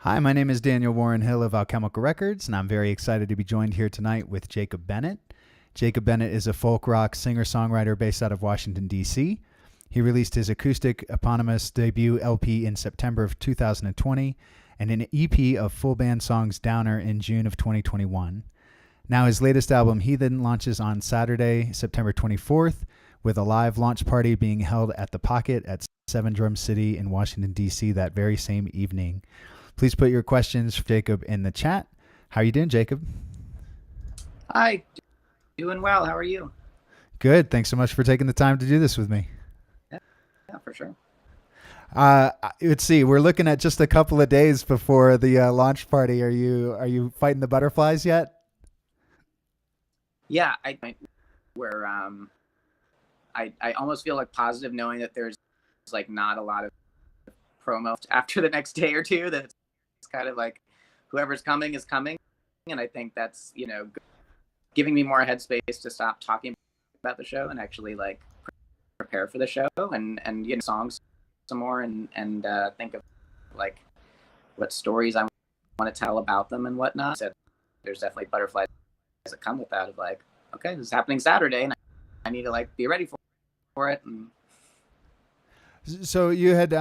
Hi, my name is Daniel Warren Hill of Alchemical Records, and I'm very excited to be joined here tonight with Jacob Bennett. Jacob Bennett is a folk rock singer-songwriter based out of Washington, D.C. He released his acoustic eponymous debut LP in September of 2020 and an EP of full band songs Downer in June of 2021. Now his latest album, Heathen, launches on Saturday, September 24th, with a live launch party being held at The Pocket at 7 Drum City in Washington, D.C. that very same evening. Please put your questions for Jacob in the chat. How are you doing, Jacob? Hi, doing well. How are you? Good. Thanks so much for taking the time to do this with me. Yeah, for sure. Let's see. We're looking at just a couple of days before the launch party. Are you fighting the butterflies yet? Yeah, where I almost feel like positive knowing that there's like not a lot of promo after the next day or two. That it's kind of like whoever's coming is coming, and I think that's giving me more headspace to stop talking about the show and actually like prepare for the show and songs some more and think of like what stories I want to tell about them and whatnot. So there's definitely butterflies that come with that of like, okay, this is happening Saturday and I need to like be ready for it. And so you had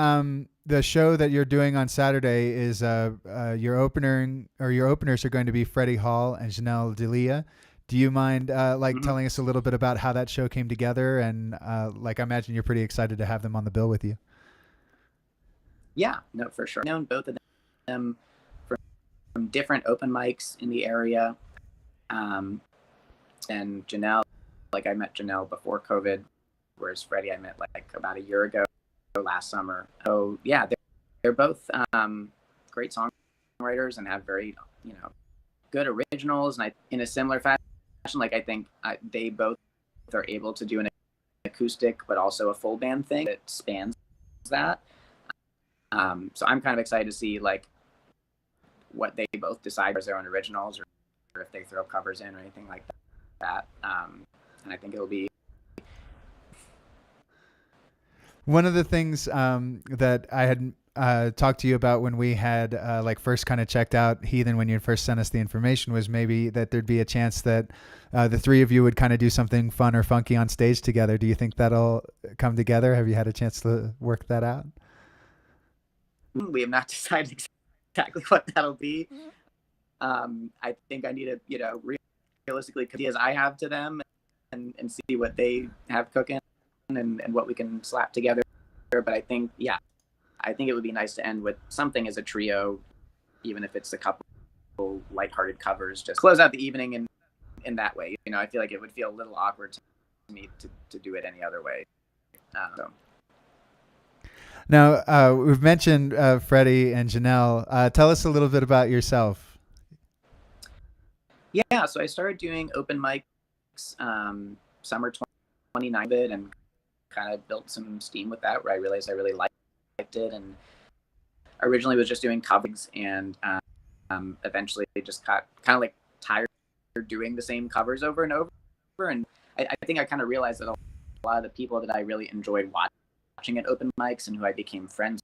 the show that you're doing on Saturday is your openers are going to be Freddie Hall and Janelle Delia. Do you mind telling us a little bit about how that show came together? And I imagine you're pretty excited to have them on the bill with you. Yeah, no, for sure. I've known both of them from different open mics in the area. And Janelle, like I met Janelle before COVID, whereas Freddie I met like about a year ago, last summer. So yeah, they're both great songwriters and have very good originals. And in a similar fashion, like I think they both are able to do an acoustic but also a full band thing that spans that. So I'm kind of excited to see like what they both decide as their own originals or if they throw covers in or anything like that. And I think it'll be one of the things that I had talked to you about when we had first kind of checked out Heathen when you first sent us the information was maybe that there'd be a chance that the three of you would kind of do something fun or funky on stage together. Do you think that'll come together? Have you had a chance to work that out? We have not decided exactly what that'll be. I think I need to, realistically, ideas I have to them and see what they have cooking and what we can slap together. But I think it would be nice to end with something as a trio, even if it's a couple lighthearted covers, just close out the evening in that way. I feel like it would feel a little awkward to me to do it any other way. Now, we've mentioned Freddie and Janelle. Tell us a little bit about yourself. Yeah, so I started doing open mics summer 2019 and kind of built some steam with that, where I realized I really liked it, and originally was just doing covers and eventually just got kind of like tired of doing the same covers over and over. And I think I kind of realized that a lot of the people that I really enjoyed watching at open mics and who I became friends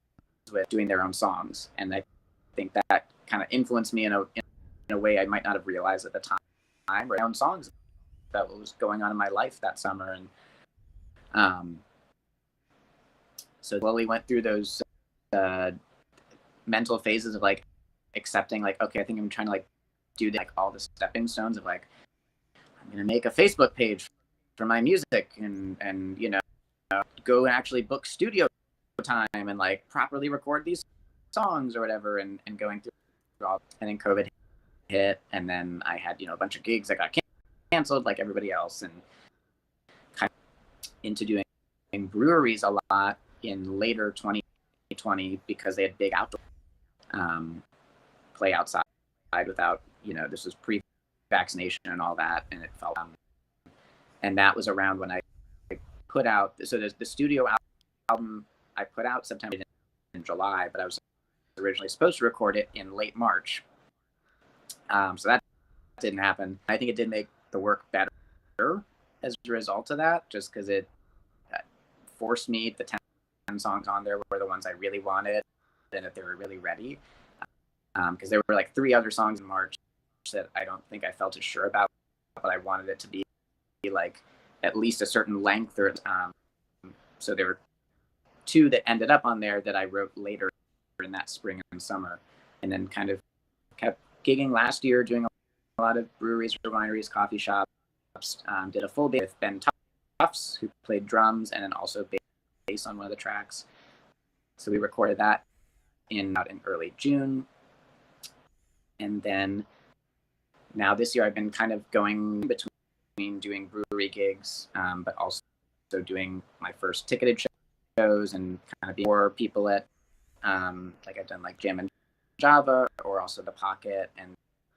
with doing their own songs, and I think that kind of influenced me in a way I might not have realized at the time. My own songs, that was going on in my life that summer, and so slowly went through those mental phases of like accepting, like, okay, I think I'm trying to like do like all the stepping stones of like I'm gonna make a Facebook page for my music and go and actually book studio time and like properly record these songs or whatever, and going through all. And then COVID hit, and then I had a bunch of gigs that got canceled like everybody else, and kind of into doing breweries a lot in later 2020 because they had big outdoor play outside without this was pre-vaccination and all that, and it felt and that was around when I put out the studio album I put out September in July, but I was originally supposed to record it in late March. So that didn't happen. I think it did make the work better as a result of that, just because it forced me. The 10 songs on there were the ones I really wanted and that they were really ready. because there were like 3 other songs in March that I don't think I felt as sure about, but I wanted it to be like at least a certain length, or so there were 2 that ended up on there that I wrote later in that spring and summer, and then kind of kept gigging last year, doing a lot of breweries, wineries, coffee shops. Did a full band with Ben Tufts, who played drums and then also bass on one of the tracks. So we recorded that out in early June. And then now this year I've been kind of going between doing brewery gigs, but also doing my first ticketed shows and kind of being more people at, like I've done like Jam and Java, or also The Pocket. And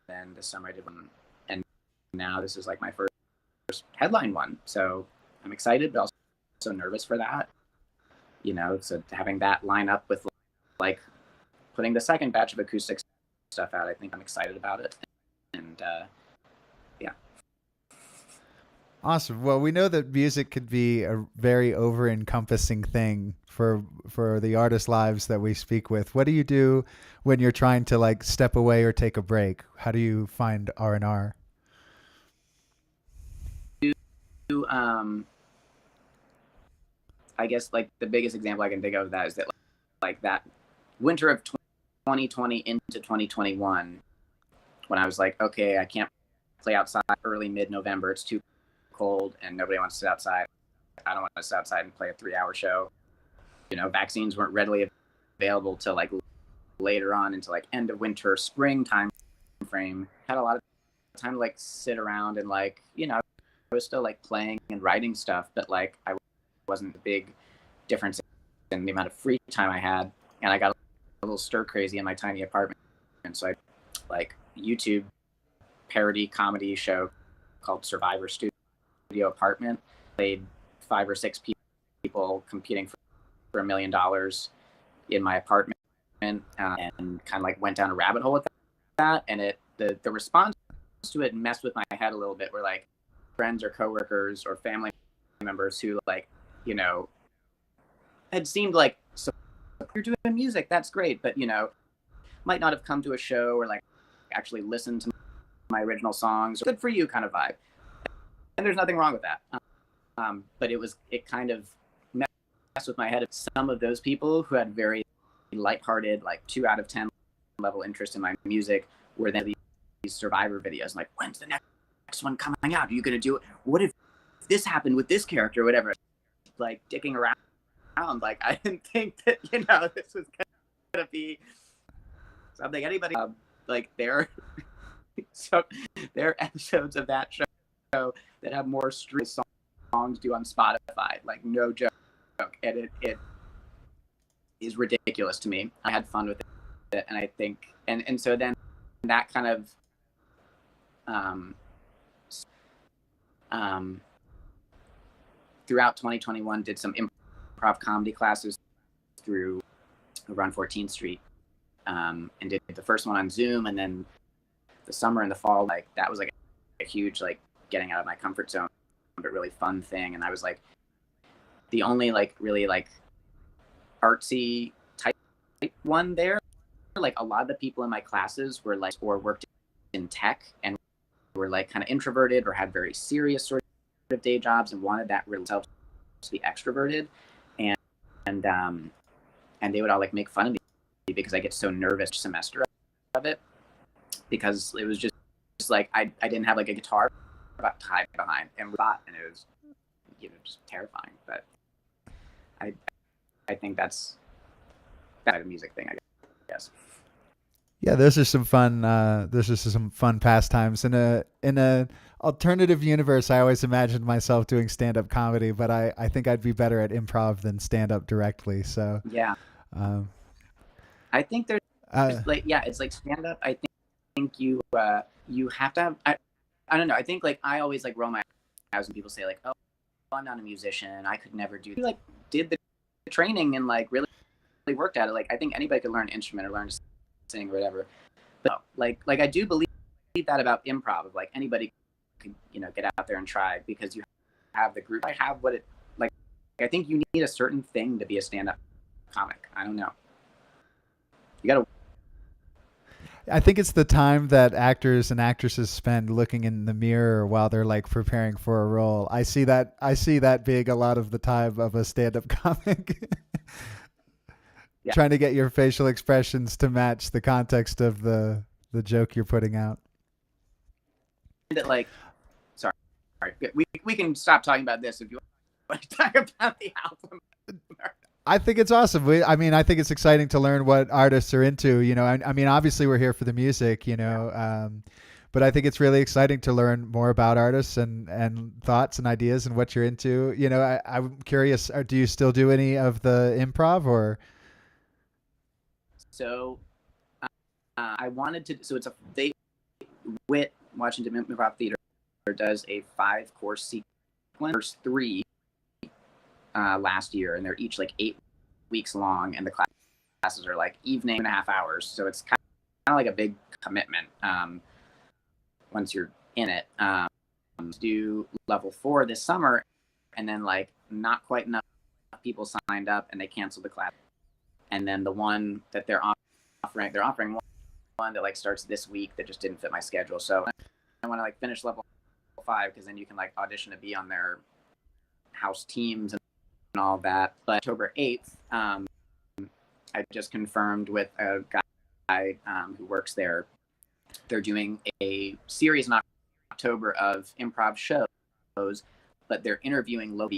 then this summer I did one. And now this is like my first headline one. So I'm excited, but also nervous for that. You know, so having that line up with like putting the second batch of acoustic stuff out, I think I'm excited about it. And yeah. Awesome. Well, we know that music could be a very over-encompassing thing for the artist lives that we speak with. What do you do when you're trying to like step away or take a break? How do you find R&R? I guess like the biggest example I can think of that is that like that winter of 2020 into 2021, when I was like, okay, I can't play outside early mid-November. It's too cold and nobody wants to sit outside. I don't want to sit outside and play a 3-hour show. You know, vaccines weren't readily available till like later on into like end of winter, spring time frame. Had a lot of time to like sit around and like, you know, I was still like playing and writing stuff, but like I wasn't a big difference in the amount of free time I had. And I got a little stir crazy in my tiny apartment. And so I like YouTube parody comedy show called Survivor Studio Apartment. Played 5 or 6 people competing for $1 million in my apartment, and kind of like went down a rabbit hole with that. And the response to it messed with my head a little bit, where like friends or coworkers or family members who like, you know, had seemed like, so you're doing music, that's great, but you know, might not have come to a show or like actually listened to my original songs. Good for you kind of vibe. And there's nothing wrong with that. But it kind of messed with my head. Some of those people who had very lighthearted, like 2 out of 10 level interest in my music were then these Survivor videos. Like, when's the next one coming out? Are you going to do it? What if this happened with this character or whatever? Like dicking around. Like, I didn't think that, you know, this was going to be something anybody, like there are episodes of that show that have more stream songs do on Spotify, like no joke. And it is ridiculous to me. I had fun with it, and I think, and so then that kind of throughout 2021 did some improv comedy classes through around 14th Street, and did the first one on Zoom, and then the summer and the fall, like that was like a huge like getting out of my comfort zone, but really fun thing. And I was like the only like really like artsy type one there. Like a lot of the people in my classes were like, or worked in tech and were like kind of introverted or had very serious sort of day jobs and wanted that real self to be extroverted, and they would all like make fun of me because I get so nervous semester of it, because it was just like I didn't have like a guitar about to hide behind and it was, you know, just terrifying. But I think that's a music thing, I guess. Yeah, those are some fun. Those are some fun pastimes in a alternative universe. I always imagined myself doing stand-up comedy, but I think I'd be better at improv than stand-up directly. So yeah, I think there's like, yeah, it's like stand-up. I think you have to have. I don't know. I think like I always like roll my eyes when people say like, "Oh, I'm not a musician. I could never do." Like, did the training and like really worked at it. Like, I think anybody could learn an instrument or learn to sing or whatever. But like I do believe that about improv. Of like anybody can, you know, get out there and try, because you have the group. I have what it like. I think you need a certain thing to be a stand-up comic. I don't know. You gotta. I think it's the time that actors and actresses spend looking in the mirror while they're like preparing for a role. I see that being a lot of the time of a stand-up comic. Yeah. Trying to get your facial expressions to match the context of the joke you're putting out. That like, sorry, we can stop talking about this if you want to talk about the album. I think it's awesome. I think it's exciting to learn what artists are into. You know, I mean, obviously we're here for the music. You know, but I think it's really exciting to learn more about artists and thoughts and ideas and what you're into. You know, I'm curious. Do you still do any of the improv or? So I wanted to. So WIT Washington Improv Theater does a 5-course sequence. There's 3 last year, and they're each like 8 weeks long, and the classes are like evening 2.5 hours. So it's kind of like a big commitment once you're in it. To do level 4 this summer, and then like not quite enough people signed up, and they canceled the class. And then the one that they're offering one that like starts this week that just didn't fit my schedule. So I want to like finish level 5 because then you can like audition to be on their house teams and all that. But October 8th, I just confirmed with a guy who works there. They're doing a series in October of improv shows, but they're interviewing low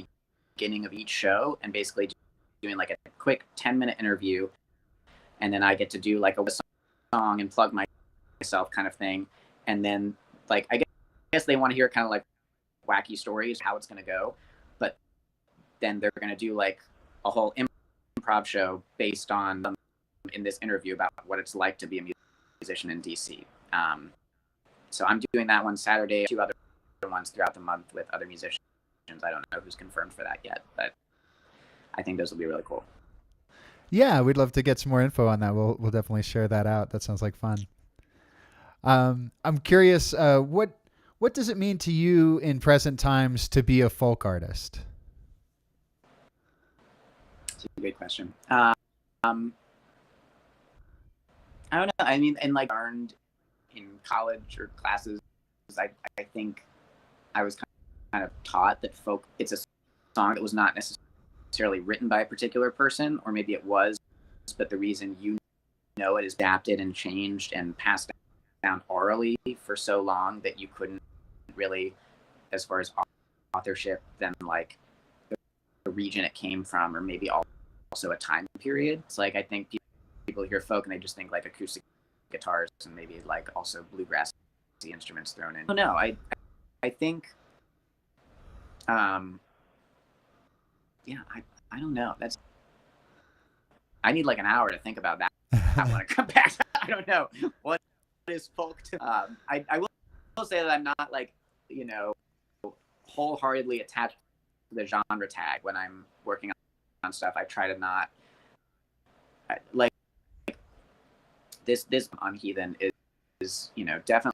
beginning of each show and basically doing like a quick 10-minute interview, and then I get to do like a song and plug myself kind of thing. And then like I guess they want to hear kind of like wacky stories, how it's going to go, but then they're going to do like a whole improv show based on in this interview about what it's like to be a musician in DC. So I'm doing that one Saturday, 2 other ones throughout the month with other musicians. I don't know who's confirmed for that yet, but I think those will be really cool. Yeah, we'd love to get some more info on that. We'll definitely share that out. That sounds like fun. I'm curious, what does it mean to you in present times to be a folk artist? That's a great question. I don't know. I mean, and like learned in college or classes, I think I was kind of taught that folk, it's a song that was not necessarily written by a particular person, or maybe it was, but the reason you know it is adapted and changed and passed down orally for so long that you couldn't really, as far as authorship, then like the region it came from, or maybe also a time period. It's like I think people hear folk and they just think like acoustic guitars and maybe like also bluegrass instruments thrown in. Oh no, I think yeah, I don't know. I need like an hour to think about that. I want to come back. I don't know what is folk to. I will say that I'm not like, you know, wholeheartedly attached to the genre tag when I'm working on stuff. I try to not like this on Heathen is you know definitely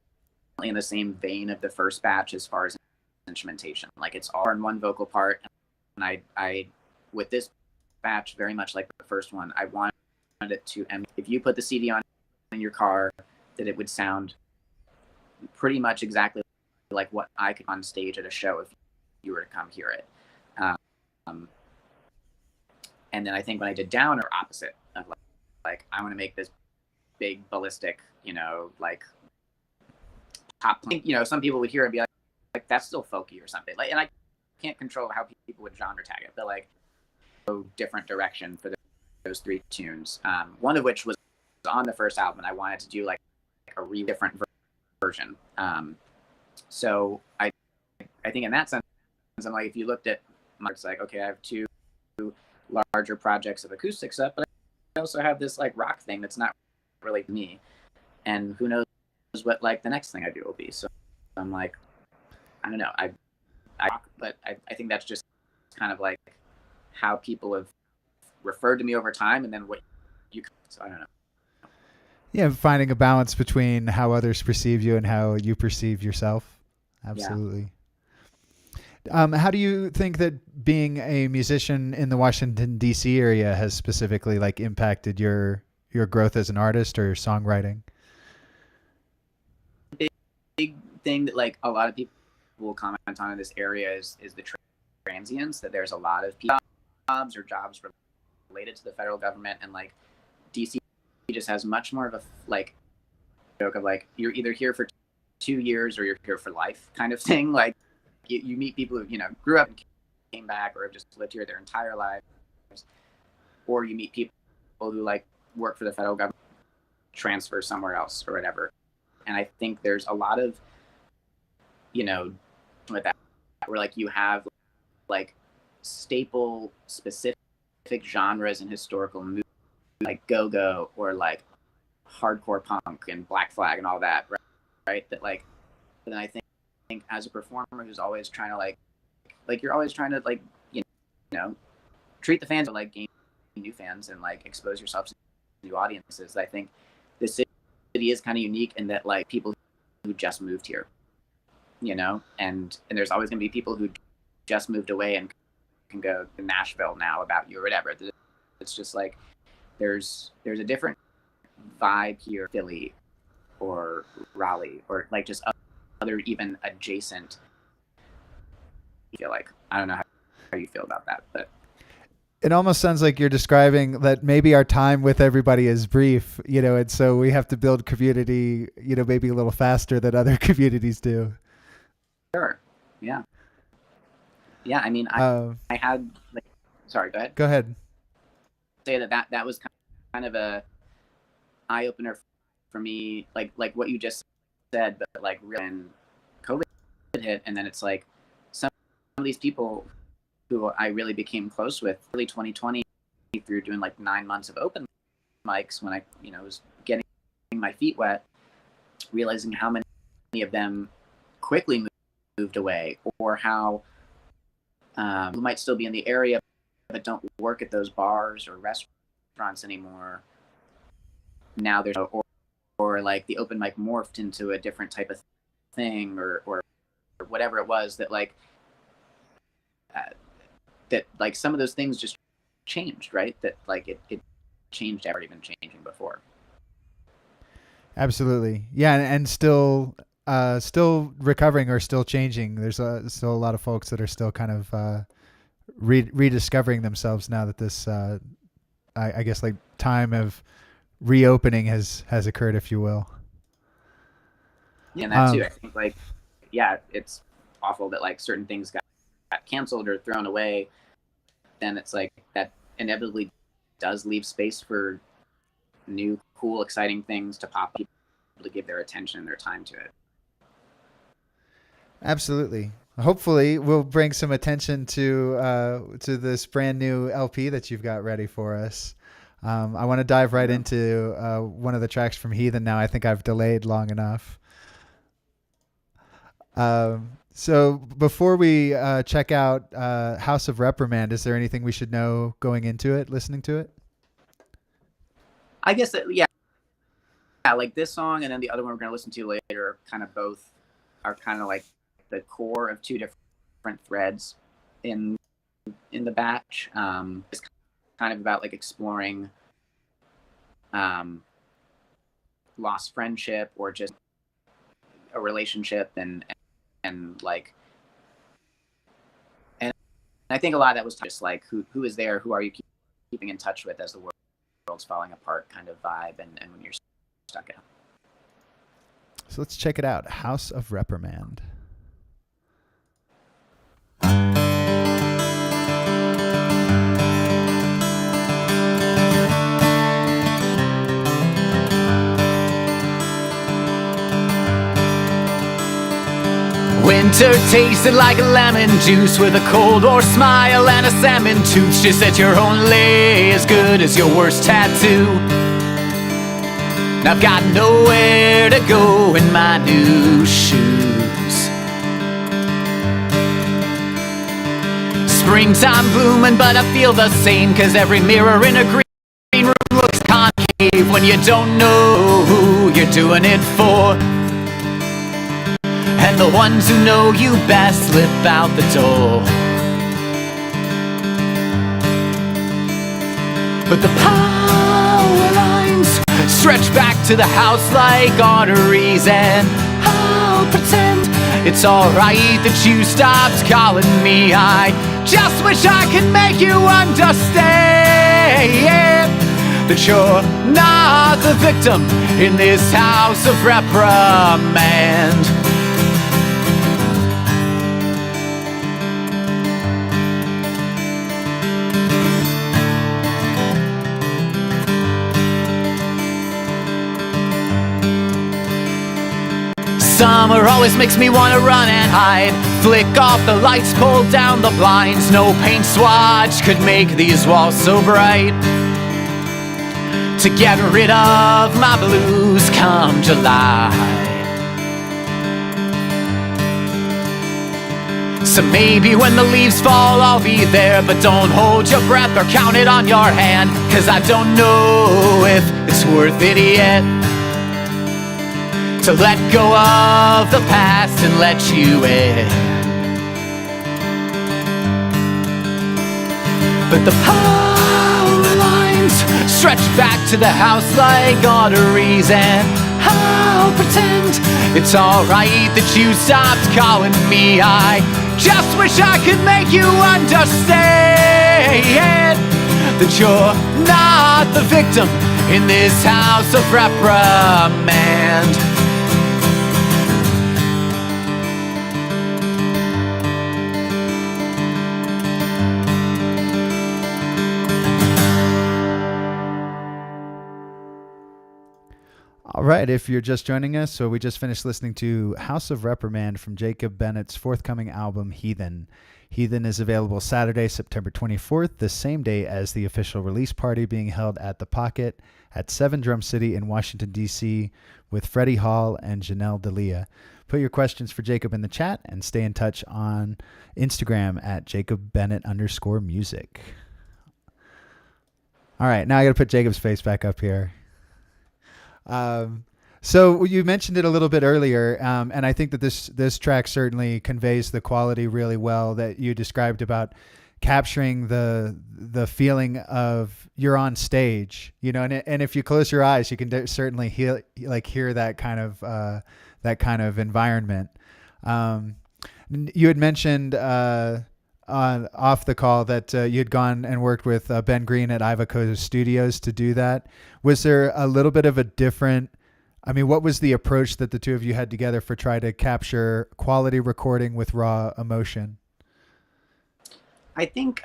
in the same vein of the first batch as far as instrumentation. Like it's all in one vocal part, and I with this batch very much like the first one, I wanted it to, and if you put the CD on in your car, that it would sound pretty much exactly like what I could on stage at a show if you were to come hear it. And then I think when I did Down, or opposite of like I want to make this big ballistic, you know, like pop. You know, some people would hear it and be like that's still folky or something. Like, and I can't control how people would genre tag it, but like go different direction for those 3 tunes. One of which was on the first album, and I wanted to do like a different version. So I think in that sense, I'm like, if you looked at it's like, okay, I have 2 larger projects of acoustic stuff, but I also have this like rock thing that's not really me, and who knows what like the next thing I do will be. So I'm like, I don't know, but I think that's just kind of like how people have referred to me over time, and then what you. So I don't know. Yeah, finding a balance between how others perceive you and how you perceive yourself. Absolutely. Yeah. How do you think that being a musician in the Washington D.C. area has specifically like impacted your growth as an artist or your songwriting? thing that like a lot of people will comment on in this area is the transients, that there's a lot of jobs or jobs related to the federal government, and like DC just has much more of a like joke of like you're either here for 2 years or you're here for life kind of thing. Like you meet people who, you know, grew up and came back or have just lived here their entire lives, or you meet people who like work for the federal government, transfer somewhere else or whatever. And I think there's a lot of, you know, with that where like you have like staple specific genres in historical movies like go-go or like hardcore punk and Black Flag and all that, right? That like, but then I think as a performer who's always trying to like you're always trying to like, you know, treat the fans like gain new fans and like expose yourself to new audiences. I think this city is kind of unique in that like people who just moved here, you know, and there's always going to be people who just moved away and can go to Nashville now about you or whatever. It's just like there's a different vibe here, Philly or Raleigh or like just other even adjacent. I feel like, I don't know how you feel about that, but it almost sounds like you're describing that maybe our time with everybody is brief, you know, and so we have to build community, you know, maybe a little faster than other communities do. Sure. Yeah. Yeah. I mean, I had like, sorry, go ahead. Go ahead. Say that was kind of a eye opener for me, like what you just said, but like when COVID hit, and then it's like some of these people who I really became close with early 2020 through doing like 9 months of open mics when I, you know, was getting my feet wet, realizing how many of them quickly moved away, or how who might still be in the area but don't work at those bars or restaurants anymore. Now there's or like the open mic morphed into a different type of thing or whatever it was that like that like some of those things just changed, right? That like it changed ever even changing before. Absolutely. Yeah. And still recovering or still changing. There's still a lot of folks that are still kind of rediscovering themselves now that this, I guess like time of reopening has occurred, if you will. Yeah, and that too. I think like, yeah, it's awful that like certain things got canceled or thrown away. Then it's like that inevitably does leave space for new, cool, exciting things to pop up, people to give their attention and their time to it. Absolutely. Hopefully we'll bring some attention to this brand new LP that you've got ready for us. I want to dive right into one of the tracks from Heathen now. I think I've delayed long enough. So before we check out House of Reprimand, is there anything we should know going into it, listening to it? I guess that, yeah, like this song and then the other one we're going to listen to later, kind of both are kind of like the core of two different threads in the batch. It's kind of about like exploring lost friendship or just a relationship and like, and I think a lot of that was just like who is there, who are you keeping in touch with as the world's falling apart kind of vibe, and when you're stuck at home. So let's check it out. House of Reprimand. Winter tasted like a lemon juice with a Cold War smile and a salmon tooth. She said you're only as good as your worst tattoo. And I've got nowhere to go in my new shoes. Springtime blooming, but I feel the same, 'cause every mirror in a green room looks concave when you don't know who you're doing it for. And the ones who know you best slip out the door. But the power lines stretch back to the house like arteries, and I'll pretend It's alright that you stopped calling me. I just wish I could make you understand that you're not the victim in this house of reprimand. Summer always makes me wanna run and hide. Flick off the lights, pull down the blinds. No paint swatch could make these walls so bright. To get rid of my blues come July. So maybe when the leaves fall I'll be there, but don't hold your breath or count it on your hand, 'cause I don't know if it's worth it yet to let go of the past and let you in. But the power lines stretch back to the house like arteries, and I'll pretend it's alright that you stopped calling me. I just wish I could make you understand that you're not the victim in this house of reprimand. All right, if you're just joining us, so we just finished listening to House of Reprimand from Jacob Bennett's forthcoming album, Heathen. Heathen is available Saturday, September 24th, the same day as the official release party being held at The Pocket at 7 Drum City in Washington, D.C. with Freddie Hall and Janelle D'Elia. Put your questions for Jacob in the chat and stay in touch on Instagram at JacobBennett_music. All right, now I got to put Jacob's face back up here. So you mentioned it a little bit earlier, and I think that this track certainly conveys the quality really well that you described about capturing the feeling of you're on stage, you know, and if you close your eyes, you can certainly hear that kind of environment. You had mentioned off the call that you had gone and worked with Ben Green at Ivaco Studios to do that. Was there a little bit of a different, I mean, what was the approach that the two of you had together for trying to capture quality recording with raw emotion? I think,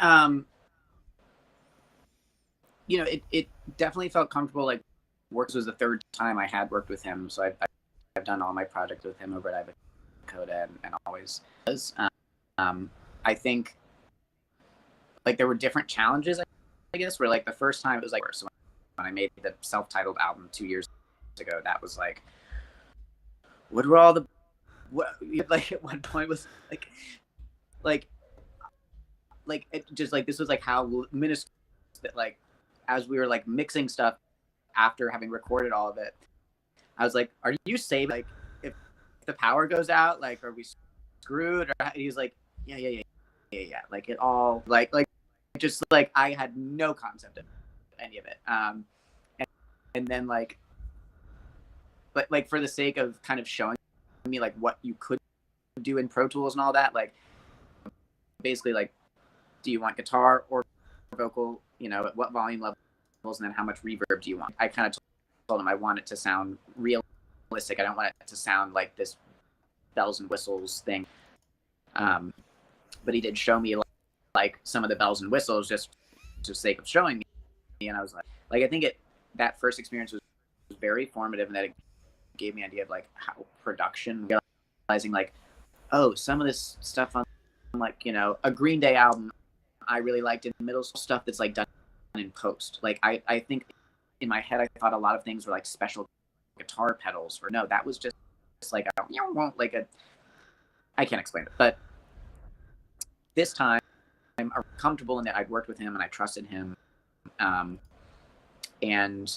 it definitely felt comfortable. Like, Works was the third time I had worked with him. So I've done all my projects with him over at Ivaco and always does. I think like there were different challenges, I guess, where like the first time it was like, so when I made the self-titled album 2 years ago, that was like, what were all the, like at one point was like it just like, this was like how minuscule that like, as we were like mixing stuff after having recorded all of it, I was like, are you saving, like if the power goes out, like, are we screwed? Or he's like, yeah. Like it all, like just like I had no concept of any of it. And then like for the sake of kind of showing me like what you could do in Pro Tools and all that, like basically like, do you want guitar or vocal? You know, at what volume levels, and then how much reverb do you want? I kind of told him I want it to sound realistic. I don't want it to sound like this bells and whistles thing. But he did show me like some of the bells and whistles just for the sake of showing me, and I was like I think that first experience was very formative, and that it gave me an idea of like how production, realizing like, oh, some of this stuff on like, you know, a Green Day album I really liked in middle school, stuff that's like done in post. Like I think in my head I thought a lot of things were like special guitar pedals, or no, that was just like I can't explain it, but this time I'm comfortable in that I'd worked with him and I trusted him. And the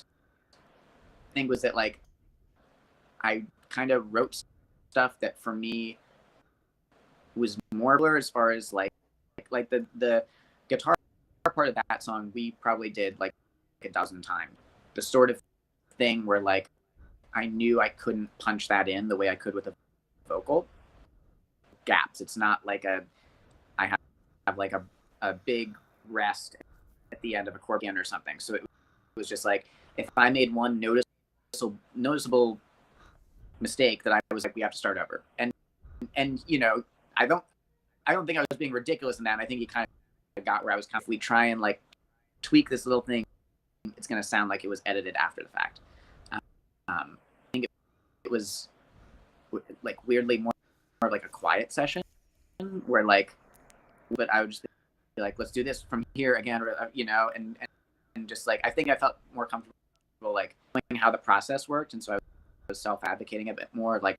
thing was that like I kind of wrote stuff that for me was more blur, as far as like the guitar part of that song we probably did like a dozen times. The sort of thing where like I knew I couldn't punch that in the way I could with a vocal. gaps. It's not like I have like a big rest at the end of a chord band or something. So it was just like, if I made one noticeable mistake, that I was like, we have to start over. And you know, I don't think I was being ridiculous in that. And I think he kind of got where I was kind of, if we try and like tweak this little thing, it's going to sound like it was edited after the fact. I think it was like weirdly more of like a quiet session where like, but I would just be like, let's do this from here again, or, you know, and just like, I think I felt more comfortable like knowing how the process worked. And so I was self-advocating a bit more, like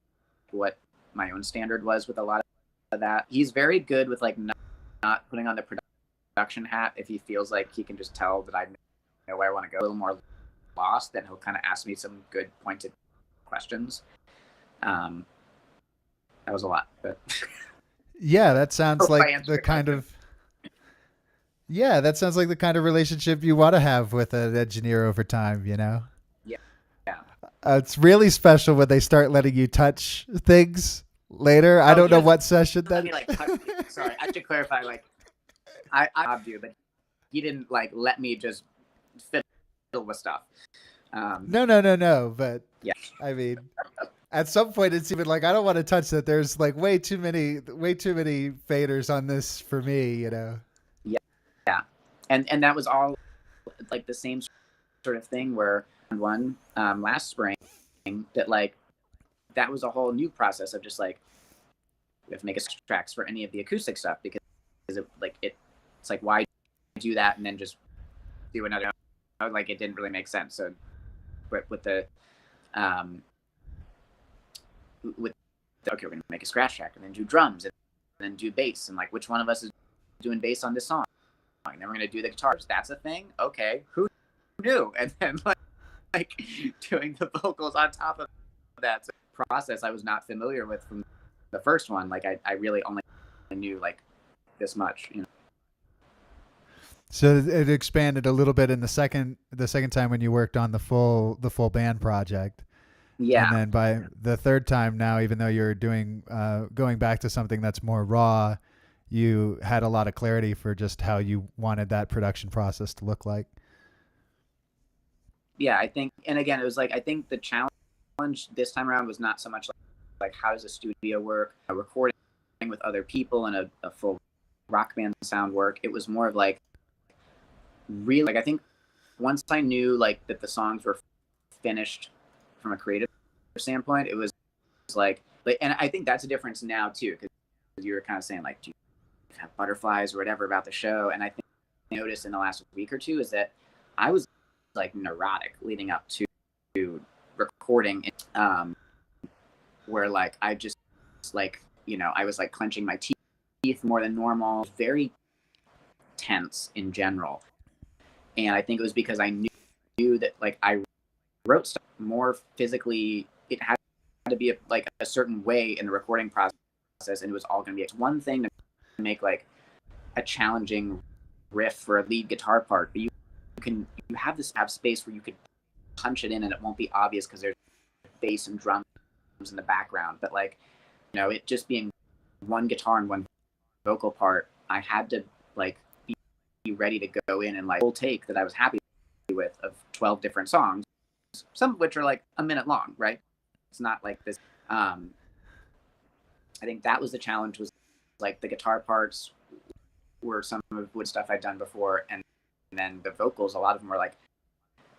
what my own standard was with a lot of that. He's very good with like not putting on the production hat. If he feels like he can just tell that I know where I want to go, a little more lost, then he'll kind of ask me some good pointed questions. That was a lot, but yeah, that sounds like the kind of relationship you want to have with an engineer over time, you know? Yeah. It's really special when they start letting you touch things later. I don't know what session that is. Sorry, I should clarify, like I do, but he didn't like let me just fiddle with stuff. No, but yeah, I mean, at some point it's even like, I don't want to touch that. There's like way too many faders on this for me, you know? Yeah. And that was all like the same sort of thing where last spring, that like, that was a whole new process of just like, we have to make tracks for any of the acoustic stuff, because it's like, why do that and then just do another, like it didn't really make sense. So with the okay, we're gonna make a scratch track and then do drums and then do bass, and like, which one of us is doing bass on this song? And then we're gonna do the guitars. That's a thing. Okay, who knew? And then like doing the vocals on top of that process I was not familiar with from the first one. Like I really only knew like this much, you know. So it expanded a little bit in the second time when you worked on the full band project. Yeah. And then by the third time now, even though you're doing going back to something that's more raw, you had a lot of clarity for just how you wanted that production process to look like. Yeah, I think, and again, it was like, I think the challenge this time around was not so much like how does a studio work, a recording with other people, and a full rock band sound work. It was more of like, really, like, I think once I knew like that the songs were finished from a creative standpoint, it was like, and I think that's a difference now too, because you were kind of saying like, do you have butterflies or whatever about the show? And I think I noticed in the last week or two is that I was like neurotic leading up to recording, where like I just like, you know, I was like clenching my teeth more than normal, very tense in general. And I think it was because I knew that like I wrote stuff more physically. It had to be a certain way in the recording process, and it was all going to be, it's one thing to make like a challenging riff for a lead guitar part, but you have space where you could punch it in and it won't be obvious because there's bass and drums in the background. But like, you know, it just being one guitar and one vocal part, I had to like be ready to go in and like full take that I was happy with of 12 different songs, some of which are like a minute long, right? It's not like this. I think that was the challenge, was like the guitar parts were some of the stuff I'd done before, and then the vocals, a lot of them were like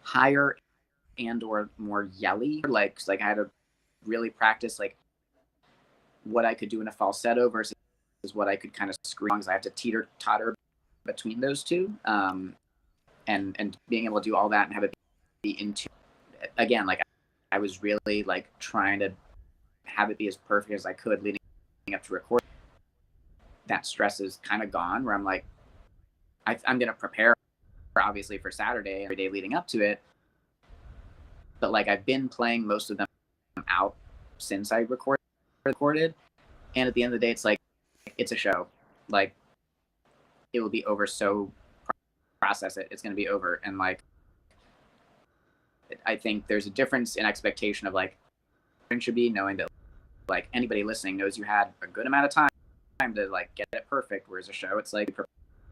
higher and or more yelly, like I had to really practice like what I could do in a falsetto versus what I could kind of scream. I have to teeter-totter between those two, and being able to do all that and have it be into, again, like I was really like trying to have it be as perfect as I could leading up to record. That stress is kind of gone, where I'm like, I'm going to prepare obviously for Saturday every day leading up to it, but like I've been playing most of them out since I recorded, and at the end of the day, it's like, it's a show, like it will be over, so process it, it's going to be over. And like I think there's a difference in expectation of like it should be, knowing that like anybody listening knows you had a good amount of time time to like get it perfect. Whereas a show, it's like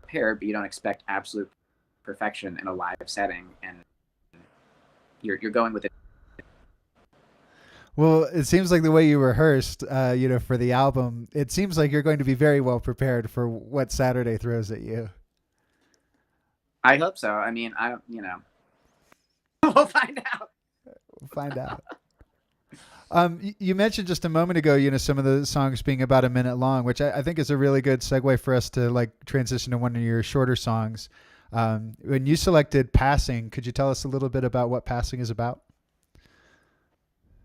prepared, but you don't expect absolute perfection in a live setting, and you're going with it. Well, it seems like the way you rehearsed, for the album, it seems like you're going to be very well prepared for what Saturday throws at you. I hope so. I mean, I don't, we'll find out. We'll find out. You mentioned just a moment ago, some of the songs being about a minute long, which I think is a really good segue for us to like transition to one of your shorter songs. When you selected Passing, could you tell us a little bit about what Passing is about?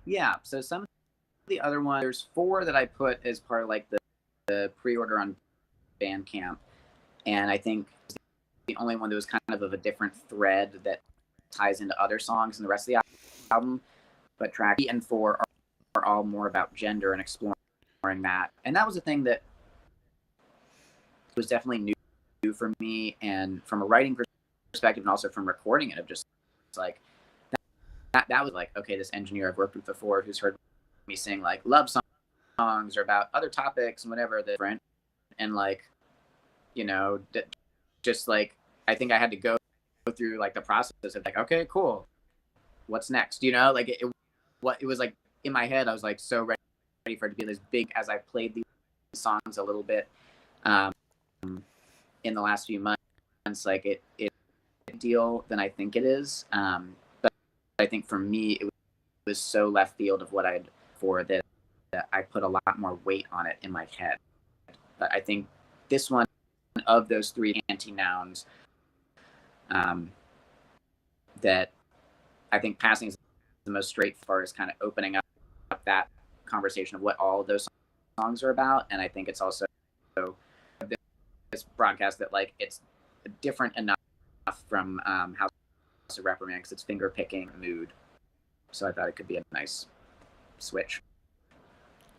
Yeah. So some of the other ones, there's 4 that I put as part of like the pre-order on Bandcamp. And I think the only one that was kind of a different thread that ties into other songs and the rest of the album. But track 3 and 4 are all more about gender and exploring that. And that was a thing that was definitely new for me, and from a writing perspective and also from recording it, of just like that was like, okay, this engineer I've worked with before who's heard me sing like love songs or about other topics and whatever that different, and like just like I think I had to go through like the process of like, okay, cool, what's next, like it was like in my head I was like so ready for it to be as big as I played these songs a little bit in the last few months, like it deal than I think it is, but I think for me it was so left field of what I'd for that I put a lot more weight on it in my head. But I think this one of those 3 anti-nouns that I think Passing is the most straightforward, is kind of opening up that conversation of what all of those songs are about. And I think it's also this broadcast that like it's different enough from House of Reprimand because it's finger picking mood. So I thought it could be a nice switch.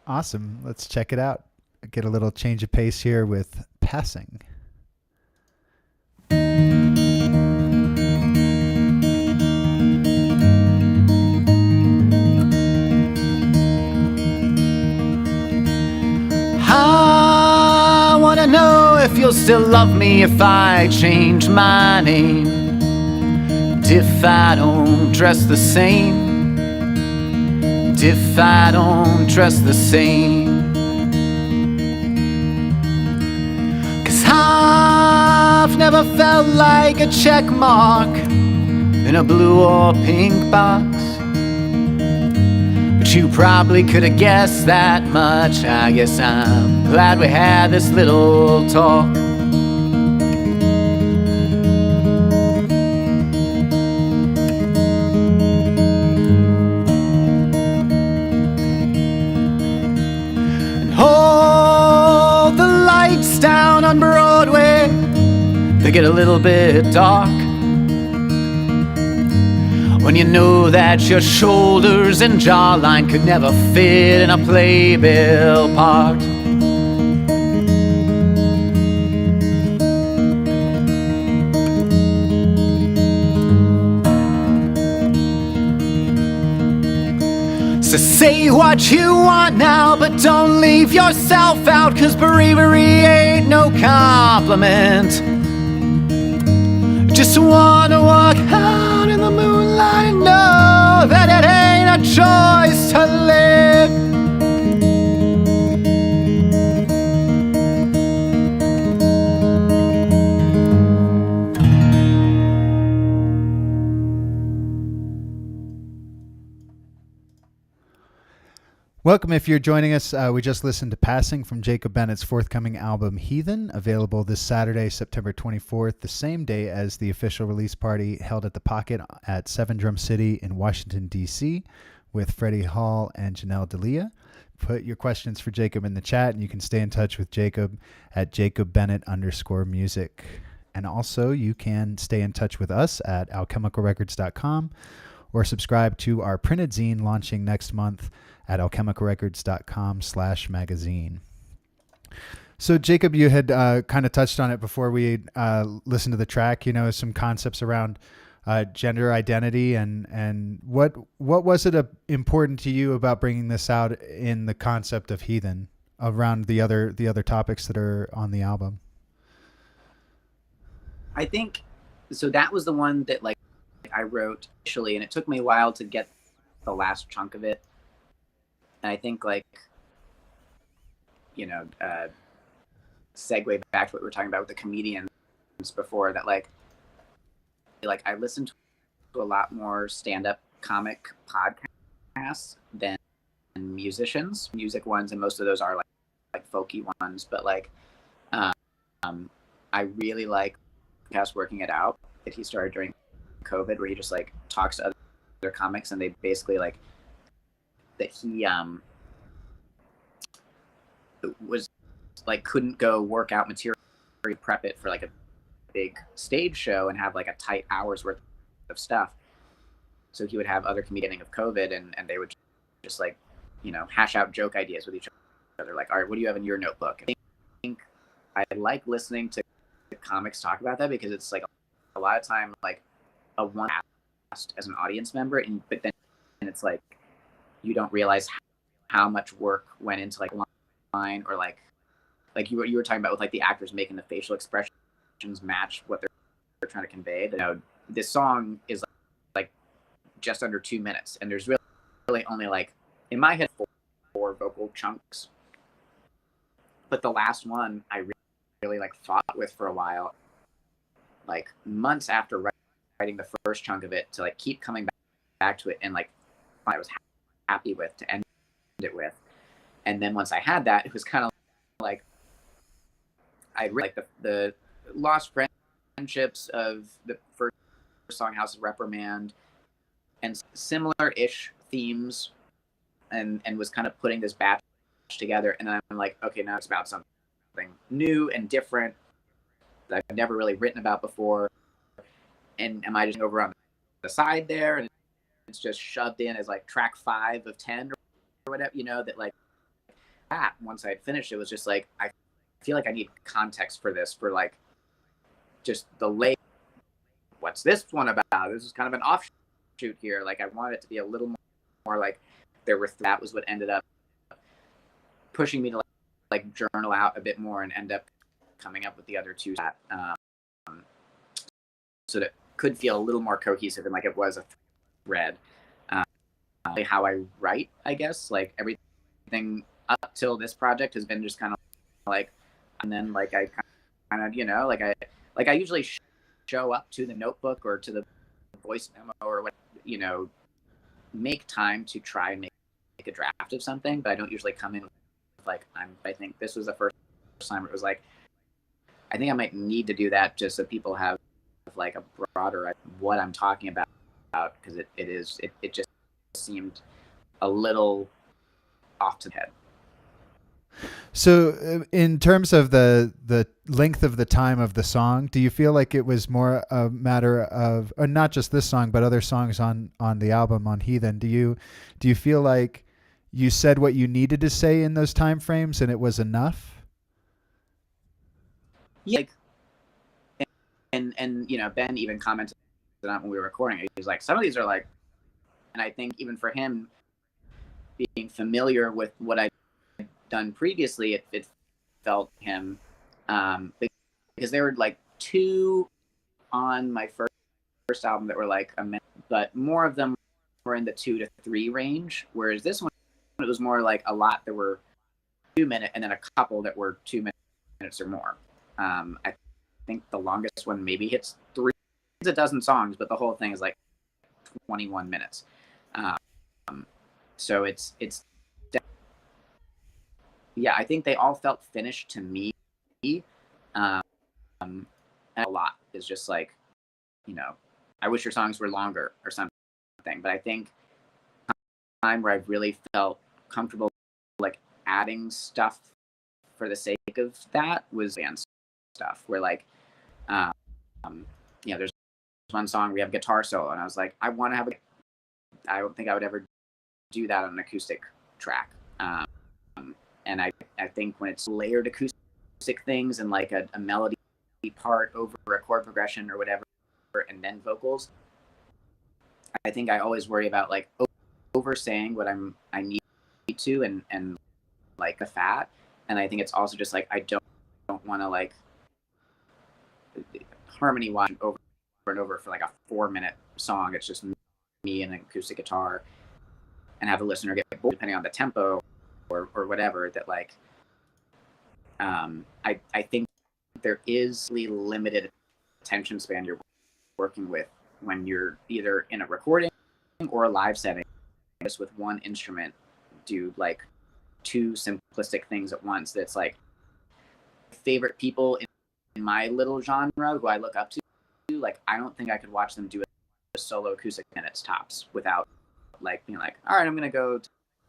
Awesome. Let's check it out. Get a little change of pace here with Passing. I wanna know if you'll still love me if I change my name, and if I don't dress the same, and if I don't dress the same. 'Cause I've never felt like a check mark in a blue or pink box, but you probably could have guessed that much. I guess I'm glad we had this little talk. And hold the lights down on Broadway, they get a little bit dark when you know that your shoulders and jawline could never fit in a playbill part. So say what you want now, but don't leave yourself out, 'cause bravery ain't no compliment. Just wanna walk out in the moonlight and know that it ain't a choice to live. Welcome if you're joining us. We just listened to Passing from Jacob Bennett's forthcoming album Heathen, available this Saturday, September 24th, the same day as the official release party held at the Pocket at 7 Drum City in Washington, D.C. with Freddie Hall and Janelle D'Elia. Put your questions for Jacob in the chat, and you can stay in touch with Jacob at JacobBennett_music. And also, you can stay in touch with us at alchemicalrecords.com or subscribe to our printed zine launching next month at alchemicalrecords.com/magazine. So Jacob, you had kind of touched on it before we listened to the track, some concepts around gender identity and what was it important to you about bringing this out in the concept of Heathen? around the other topics that are on the album? I think so. That was the one that like I wrote initially, and it took me a while to get the last chunk of it. And I think like, you know, segue back to what we were talking about with the comedians before, that like I listened to a lot more stand-up comic podcasts than music ones, and most of those are like folky ones. But like, I really like podcast Working It Out that he started during COVID, where he just like talks to other comics, and they basically like that he was like couldn't go work out material, prep it for like a big stage show and have like a tight hour's worth of stuff. So he would have other comedians of COVID, and they would just like, you know, hash out joke ideas with each other. Like, all right, what do you have in your notebook? And I think I like listening to comics talk about that, because it's like a lot of time like a one asked as an audience member, but then it's like you don't realize how much work went into like line, or like you were talking about with like the actors making the facial expressions match what they're trying to convey. You know, this song is like just under 2 minutes, and there's really only like in my head four vocal chunks, but the last one I really like fought with for a while, like months after writing the first chunk of it, to like keep coming back to it, and like I was happy with to end it with. And then once I had that, it was kind of like I really like the lost friendships of the first song, House of Reprimand, and similar-ish themes, and was kind of putting this batch together. And then I'm like, okay, now it's about something new and different that I've never really written about before. And am I just over on the side there, and it's just shoved in as like track 5 of 10 or whatever, you know, that like that once I had finished, it was just like, I feel like I need context for this, for like just the late, what's this one about? This is kind of an offshoot here. Like I wanted it to be a little more like that was what ended up pushing me to like journal out a bit more and end up coming up with the other two so that could feel a little more cohesive, and like it was a thread. How I write, I guess, like everything up till this project has been just kind of like, and then like I kind of, you know, like I usually show up to the notebook or to the voice memo or what, you know, make time to try and make a draft of something, but I don't usually come in with like I think this was the first time it was like, I think I might need to do that just so people have like a broader what I'm talking about, because it just seemed a little off to the head. So in terms of the length of the time of the song, do you feel like it was more a matter of, or not just this song, but other songs on the album, on Heathen? Do you feel like you said what you needed to say in those time frames and it was enough? Yeah. And you know, Ben even commented on when we were recording it. He was like, some of these are like, and I think even for him being familiar with what I'd done previously, it felt him, because there were like 2 on my first album that were like a minute, but more of them were in the 2 to 3 range, whereas this one, it was more like a lot that were 2 minutes, and then a couple that were 2 minutes or more. I think the longest one maybe hits 3. It's a dozen songs, but the whole thing is like 21 minutes. So it's yeah, I think they all felt finished to me. And a lot is just like, you know, I wish your songs were longer or something. But I think time where I've really felt comfortable like adding stuff for the sake of that was band stuff, where like, you know, there's one song we have guitar solo, and I was like, I want to have I don't think I would ever do that on an acoustic track. And I think when it's layered acoustic things and like a melody part over a chord progression or whatever, and then vocals, I think I always worry about like over saying what I need to, and like the fat. And I think it's also just like I don't want to like harmony watch over and over for like a 4-minute song. It's just me and an acoustic guitar, and have the listener get bored depending on the tempo or whatever. That like I think there is limited attention span you're working with when you're either in a recording or a live setting, just with one instrument, do like two simplistic things at once. That's like favorite people in my little genre who I look up to. Like, I don't think I could watch them do a solo acoustic minutes tops without like being like, all right, I'm gonna go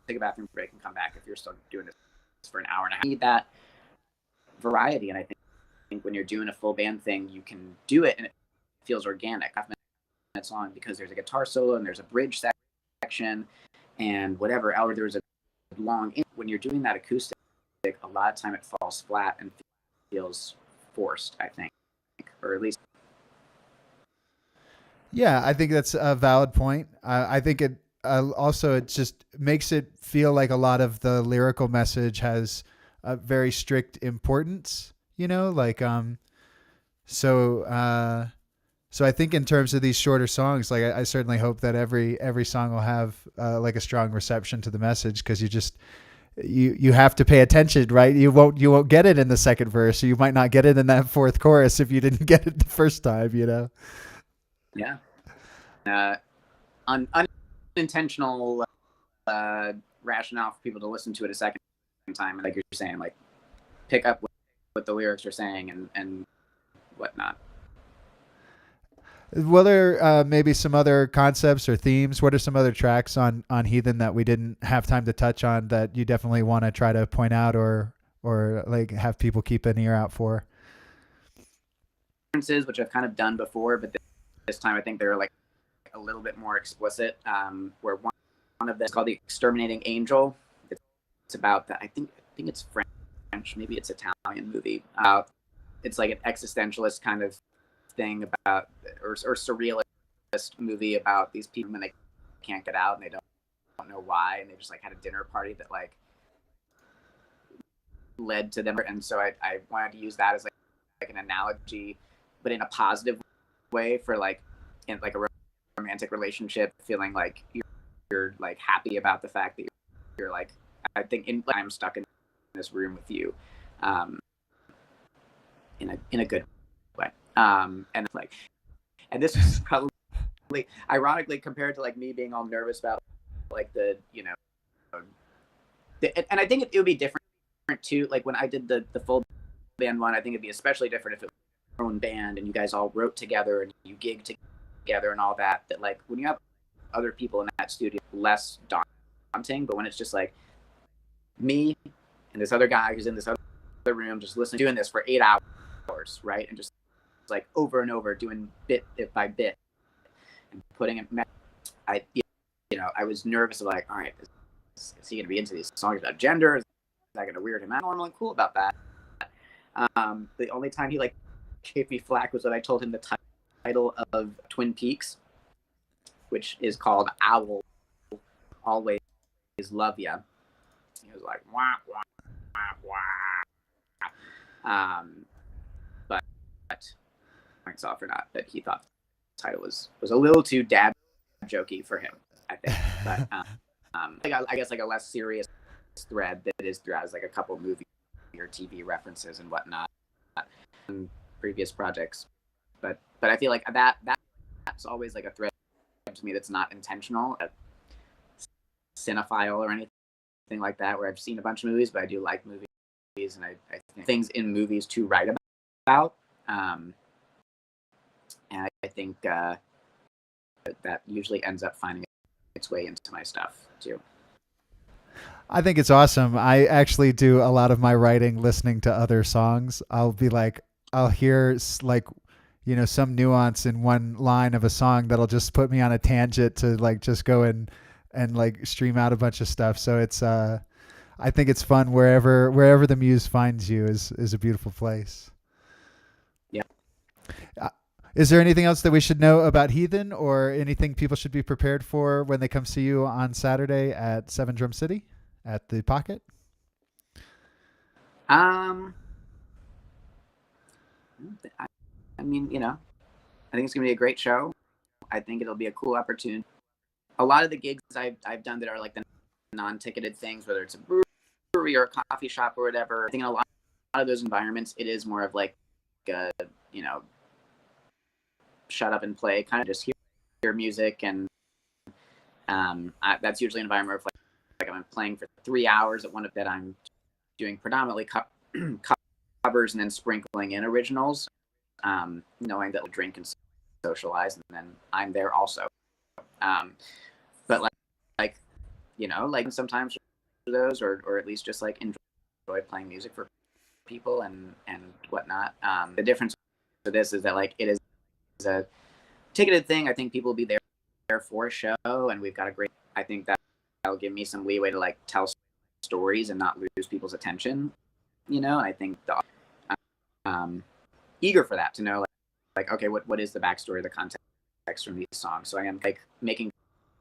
take a bathroom break and come back if you're still doing this for an hour and a half. I need that variety, and I think when you're doing a full band thing, you can do it and it feels organic. 5 minutes long because there's a guitar solo and there's a bridge section and whatever. Or there's a long. When you're doing that acoustic, a lot of time it falls flat and feels forced, I think, or at least. Yeah, I think that's a valid point. I think it also it just makes it feel like a lot of the lyrical message has a very strict importance. You know, like so I think in terms of these shorter songs, like I certainly hope that every song will have like a strong reception to the message, because you have to pay attention, right? You won't get it in the second verse, or you might not get it in that fourth chorus if you didn't get it the first time, you know? Yeah. Unintentional rationale for people to listen to it a second time, like you're saying, like pick up what the lyrics are saying and whatnot. Well, there maybe some other concepts or themes. What are some other tracks on Heathen that we didn't have time to touch on that you definitely want to try to point out or like have people keep an ear out for? Which I've kind of done before, but this time I think they're like a little bit more explicit. Where one of them is called "The Exterminating Angel." It's about that. I think it's French, maybe it's Italian movie. It's like an existentialist kind of thing about, or surrealist movie about these people when they can't get out and they don't know why, and they just like had a dinner party that like led to them. And so I wanted to use that as like an analogy, but in a positive way, for like in like a romantic relationship, feeling like you're like happy about the fact that you're like, I think I'm stuck in this room with you, in a good way. And like, and this is probably ironically compared to like me being all nervous about like the, you know, and I think it would be different too. Like when I did the full band one, I think it'd be especially different if it was your own band and you guys all wrote together and you gigged together and all that. That like when you have other people in that studio, less daunting. But when it's just like me and this other guy who's in this other room just listening, doing this for 8 hours, right, and just like over and over doing bit by bit and putting it. I was nervous of like, all right, is he gonna be into these songs about gender? Is that gonna weird him out? I'm normally cool about that. The only time he like gave me flack was when I told him the title of Twin Peaks, which is called "Owl Always Love Ya." He was like, wah, wah, wah, wah. But points off or not, that he thought the title was a little too dad jokey for him, I think. But I guess like a less serious thread that is throughout is like a couple movie or TV references and whatnot in previous projects. But I feel like that's always like a thread to me that's not intentional, a cinephile or anything like that, where I've seen a bunch of movies, but I do like movies, and I think things in movies to write about. And I think that usually ends up finding its way into my stuff too. I think it's awesome. I actually do a lot of my writing listening to other songs. I'll hear like, you know, some nuance in one line of a song that'll just put me on a tangent to like just go and like stream out a bunch of stuff. So it's I think it's fun wherever the muse finds you is a beautiful place. Yeah. Is there anything else that we should know about Heathen, or anything people should be prepared for when they come see you on Saturday at 7 Drum City at the Pocket? Um, I mean, I think it's gonna be a great show. I think it'll be a cool opportunity. A lot of the gigs I've done that are like the non-ticketed things, whether it's a brewery or a coffee shop or whatever. I think in a lot of those environments, it is more of like a, shut up and play, kind of just hear music, and that's usually an environment where like I'm playing for 3 hours at one of that I'm doing predominantly covers and then sprinkling in originals, knowing that we'll drink and socialize, and then I'm there also. But like sometimes for those, or at least just like enjoy playing music for people and whatnot. The difference for this is that like it is a ticketed thing. I think people will be there for a show, and we've got a great. I think that'll give me some leeway to like tell stories and not lose people's attention, And I think eager for that, to know like okay, what is the backstory, the context from these songs. So I am like making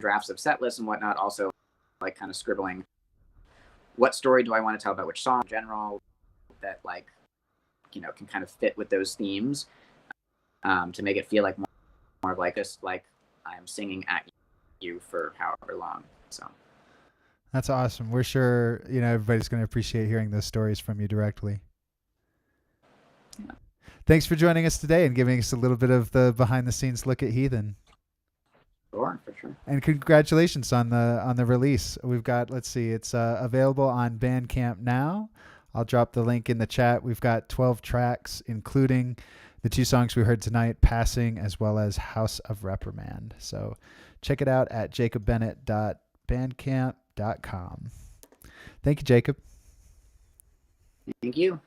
drafts of set lists and whatnot, also like kind of scribbling what story do I want to tell about which song in general that like can kind of fit with those themes, to make it feel like more of like just like I'm singing at you for however long. So That's awesome. We're sure everybody's going to appreciate hearing those stories from you directly. Yeah. Thanks for joining us today and giving us a little bit of the behind the scenes look at Heathen. Sure, for sure. And congratulations on the release. We've got, let's see, it's available on Bandcamp now. I'll drop the link in the chat. We've got 12 tracks, including the 2 songs we heard tonight, Passing, as well as House of Reprimand. So check it out at jacobbennett.bandcamp.com. Thank you, Jacob. Thank you.